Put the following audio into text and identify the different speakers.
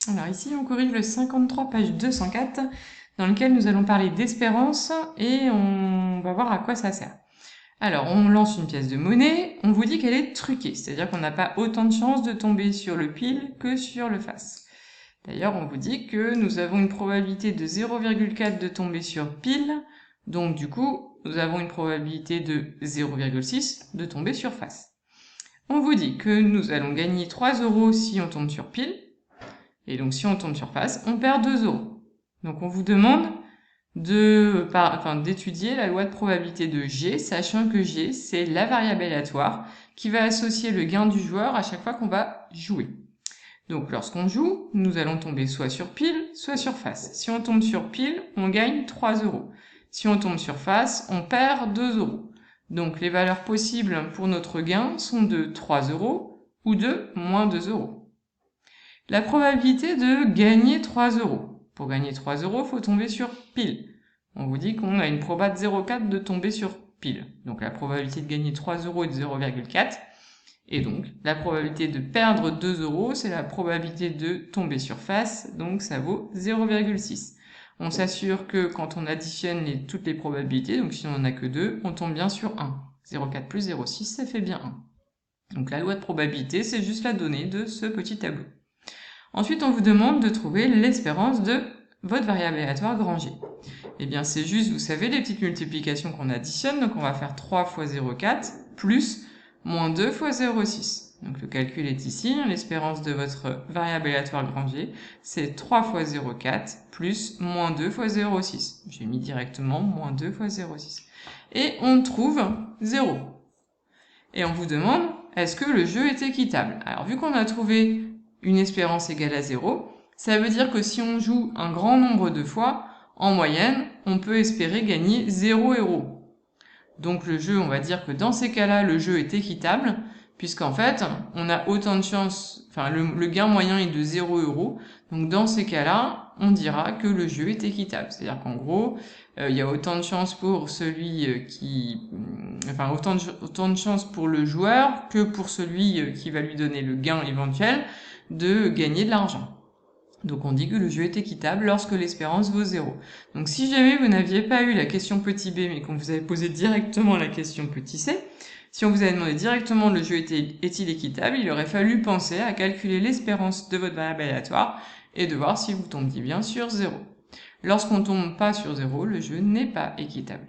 Speaker 1: Alors ici, on corrige le 53, page 204, dans lequel nous allons parler d'espérance et on va voir à quoi ça sert. Alors, on lance une pièce de monnaie, on vous dit qu'elle est truquée, c'est-à-dire qu'on n'a pas autant de chances de tomber sur le pile que sur le face. D'ailleurs, on vous dit que nous avons une probabilité de 0,4 de tomber sur pile, donc du coup, nous avons une probabilité de 0,6 de tomber sur face. On vous dit que nous allons gagner 3 € si on tombe sur pile, et donc si on tombe sur face, on perd 2 €. Donc on vous demande d'étudier la loi de probabilité de G, sachant que G, c'est la variable aléatoire qui va associer le gain du joueur à chaque fois qu'on va jouer. Donc lorsqu'on joue, nous allons tomber soit sur pile, soit sur face. Si on tombe sur pile, on gagne 3 €. Si on tombe sur face, on perd 2 €. Donc les valeurs possibles pour notre gain sont de 3 € ou de moins 2 €. La probabilité de gagner 3 €. Pour gagner 3 €, il faut tomber sur pile. On vous dit qu'on a une proba de 0,4 de tomber sur pile. Donc la probabilité de gagner 3 € est de 0,4. Et donc la probabilité de perdre 2 €, c'est la probabilité de tomber sur face, donc ça vaut 0,6. On s'assure que quand on additionne toutes les probabilités, donc si on n'en a que 2, on tombe bien sur 1. 0,4 plus 0,6, ça fait bien 1. Donc la loi de probabilité, c'est juste la donnée de ce petit tableau. Ensuite, on vous demande de trouver l'espérance de votre variable aléatoire grand G. Eh bien, c'est juste, vous savez, les petites multiplications qu'on additionne. Donc, on va faire 3 fois 0,4 plus moins 2 fois 0,6. Donc, le calcul est ici. L'espérance de votre variable aléatoire grand G, c'est 3 fois 0,4 plus moins 2 fois 0,6. J'ai mis directement moins 2 fois 0,6. Et on trouve 0. Et on vous demande, est-ce que le jeu est équitable? Alors, vu qu'on a trouvé une espérance égale à 0, ça veut dire que si on joue un grand nombre de fois, en moyenne, on peut espérer gagner 0 €. Donc le jeu, on va dire que dans ces cas-là, le jeu est équitable, puisqu'en fait, on a autant de chances, enfin le gain moyen est de 0 €, donc dans ces cas-là, on dira que le jeu est équitable. C'est-à-dire qu'en gros, il y a autant de chances pour celui autant de chances pour le joueur que pour celui qui va lui donner le gain éventuel de gagner de l'argent. Donc on dit que le jeu est équitable lorsque l'espérance vaut 0. Donc si jamais vous n'aviez pas eu la question petit b, mais qu'on vous avait posé directement la question petit c, si on vous avait demandé directement le jeu est-il équitable, il aurait fallu penser à calculer l'espérance de votre variable aléatoire et de voir si vous tombiez bien sur 0. Lorsqu'on ne tombe pas sur 0, le jeu n'est pas équitable.